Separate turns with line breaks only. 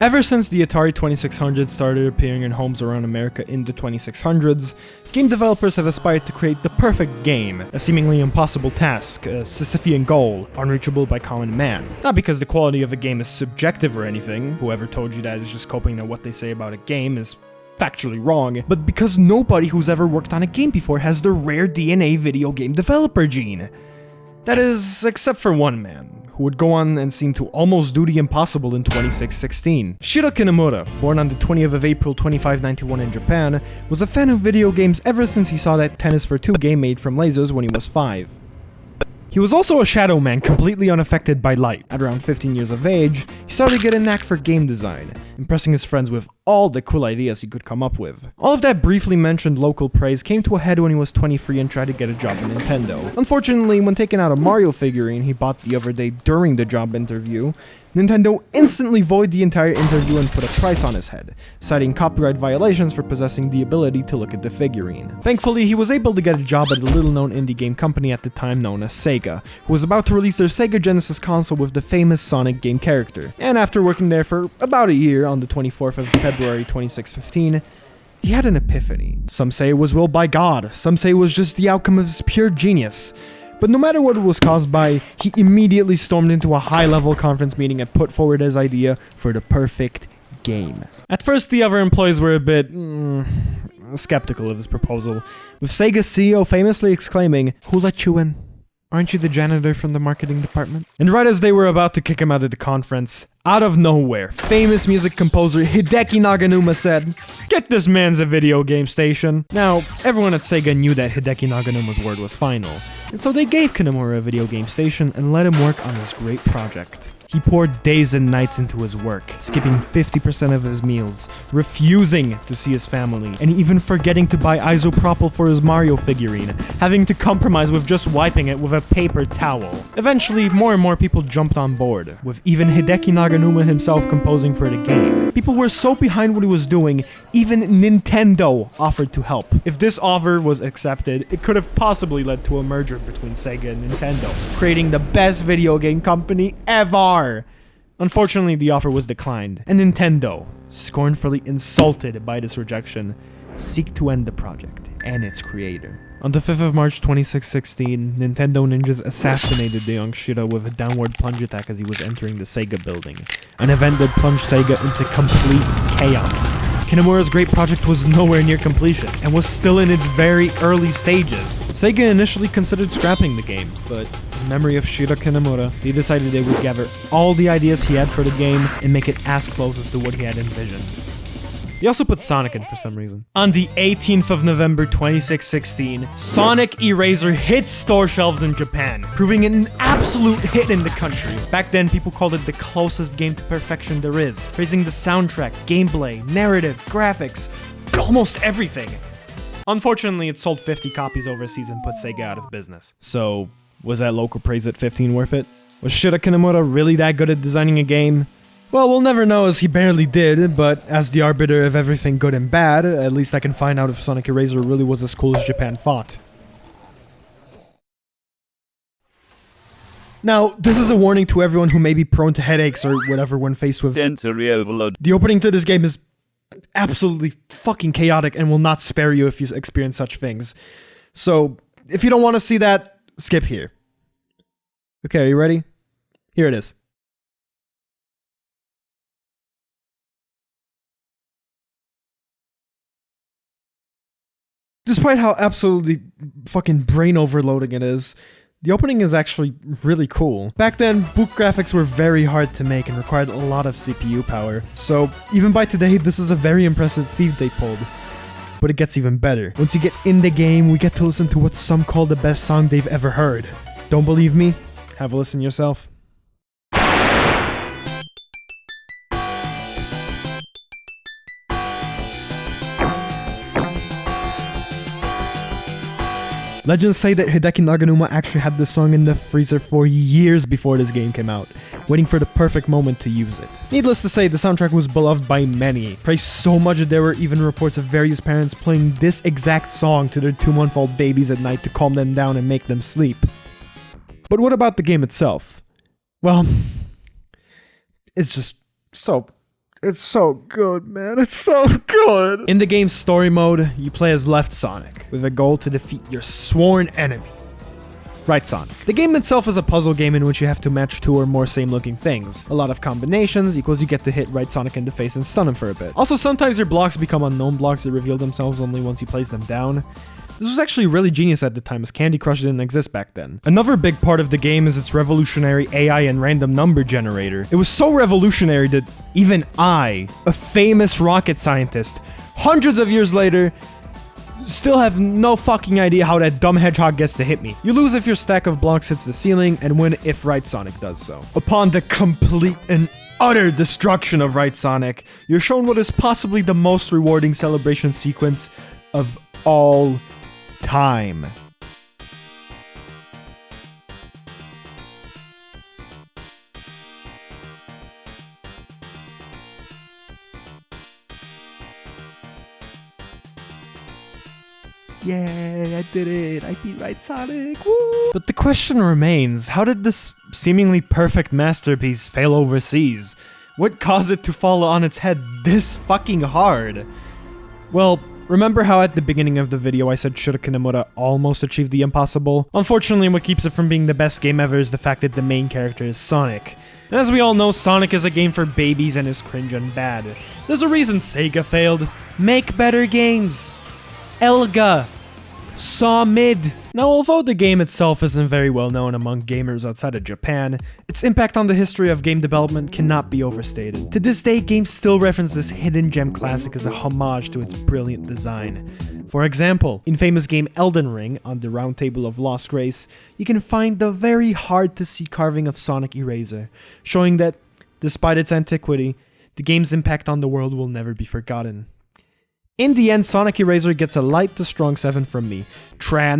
Ever since the Atari 2600 started appearing in homes around America in the 2600s, game developers have aspired to create the perfect game, a seemingly impossible task, a Sisyphean goal, unreachable by common man. Not because the quality of a game is subjective or anything, whoever told you that is just coping that what they say about a game is factually wrong, but because nobody who's ever worked on a game before has the rare DNA video game developer gene. That is, except for one man, who would go on and seem to almost do the impossible in 2616. Shiro Kinemura, born on the 20th of April 2591 in Japan, was a fan of video games ever since he saw that Tennis for Two game made from lasers when he was 5. He was also a shadow man completely unaffected by light. At around 15 years of age, he started to get a knack for game design, impressing his friends with all the cool ideas he could come up with. All of that briefly mentioned local praise came to a head when he was 23 and tried to get a job at Nintendo. Unfortunately, when taking out a Mario figurine he bought the other day during the job interview, Nintendo instantly voided the entire interview and put a price on his head, citing copyright violations for possessing the ability to look at the figurine. Thankfully, he was able to get a job at a little-known indie game company at the time known as Sega, who was about to release their Sega Genesis console with the famous Sonic game character. And after working there for about a year, on the 24th of February 2615, he had an epiphany. Some say it was willed by God, some say it was just the outcome of his pure genius. But no matter what it was caused by, he immediately stormed into a high-level conference meeting and put forward his idea for the perfect game. At first, the other employees were a bit skeptical of his proposal, with Sega's CEO famously exclaiming, "Who let you in? Aren't you the janitor from the marketing department?" And right as they were about to kick him out of the conference, out of nowhere, famous music composer Hideki Naganuma said, "Get this man's a video game station." Now, everyone at Sega knew that Hideki Naganuma's word was final, and so they gave Kinemura a video game station and let him work on this great project. He poured days and nights into his work, skipping 50% of his meals, refusing to see his family, and even forgetting to buy isopropyl for his Mario figurine, having to compromise with just wiping it with a paper towel. Eventually, more and more people jumped on board, with even Hideki Naganuma himself composing for the game. People were so behind what he was doing, even Nintendo offered to help. If this offer was accepted, it could have possibly led to a merger between Sega and Nintendo, creating the best video game company ever. Unfortunately, the offer was declined, and Nintendo, scornfully insulted by this rejection, seek to end the project and its creator. On the 5th of March 2616, Nintendo ninjas assassinated the young Shiro with a downward plunge attack as he was entering the Sega building, an event that plunged Sega into complete chaos. Kinemura's great project was nowhere near completion, and was still in its very early stages. Sega initially considered scrapping the game, but in memory of Shiro Kinemura, they decided they would gather all the ideas he had for the game and make it as close as to what he had envisioned. He also put Sonic in for some reason. On the 18th of November 2616, Sonic Eraser hit store shelves in Japan, proving it an absolute hit in the country. Back then, people called it the closest game to perfection there is, praising the soundtrack, gameplay, narrative, graphics, almost everything. Unfortunately, it sold 50 copies overseas and put Sega out of business. So, was that local praise at 15 worth it? Was Shiro Kinemura really that good at designing a game? Well, we'll never know as he barely did, but as the arbiter of everything good and bad, at least I can find out if Sonic Eraser really was as cool as Japan thought. Now, this is a warning to everyone who may be prone to headaches or whatever when faced with
sensory overload.
The opening to this game is absolutely fucking chaotic and will not spare you if you experience such things. So, if you don't want to see that, skip here. Okay, are you ready? Here it is. Despite how absolutely fucking brain overloading it is, the opening is actually really cool. Back then, boot graphics were very hard to make and required a lot of CPU power, so even by today, this is a very impressive feat they pulled. But it gets even better. Once you get in the game, we get to listen to what some call the best song they've ever heard. Don't believe me? Have a listen yourself. Legends say that Hideki Naganuma actually had this song in the freezer for years before this game came out, waiting for the perfect moment to use it. Needless to say, the soundtrack was beloved by many, praised so much that there were even reports of various parents playing this exact song to their 2-month-old babies at night to calm them down and make them sleep. But what about the game itself? Well, it's just so It's so good, man. It's so good. In the game's story mode, you play as Left Sonic, with a goal to defeat your sworn enemy, Right Sonic. The game itself is a puzzle game in which you have to match two or more same-looking things. A lot of combinations equals you get to hit Right Sonic in the face and stun him for a bit. Also, sometimes your blocks become unknown blocks that reveal themselves only once you place them down. This was actually really genius at the time, as Candy Crush didn't exist back then. Another big part of the game is its revolutionary AI and random number generator. It was so revolutionary that even I, a famous rocket scientist, hundreds of years later, still have no fucking idea how that dumb hedgehog gets to hit me. You lose if your stack of blocks hits the ceiling, and win if Right Sonic does so. Upon the complete and utter destruction of Right Sonic, you're shown what is possibly the most rewarding celebration sequence of all time. Yay, I did it. I beat Right Sonic. Woo! But the question remains, how did this seemingly perfect masterpiece fail overseas? What caused it to fall on its head this fucking hard? Well, remember how at the beginning of the video I said Shura Kinemura almost achieved the impossible? Unfortunately, what keeps it from being the best game ever is the fact that the main character is Sonic. And as we all know, Sonic is a game for babies and is cringe and bad. There's a reason Sega failed. Make better games. Elga. Saw mid. Now, although the game itself isn't very well known among gamers outside of Japan, its impact on the history of game development cannot be overstated. To this day, games still reference this hidden gem classic as a homage to its brilliant design. For example, in famous game Elden Ring, on the Round Table of Lost Grace, you can find the very hard-to-see carving of Sonic Eraser, showing that, despite its antiquity, the game's impact on the world will never be forgotten. In the end, Sonic Eraser gets a light to strong 7 from me.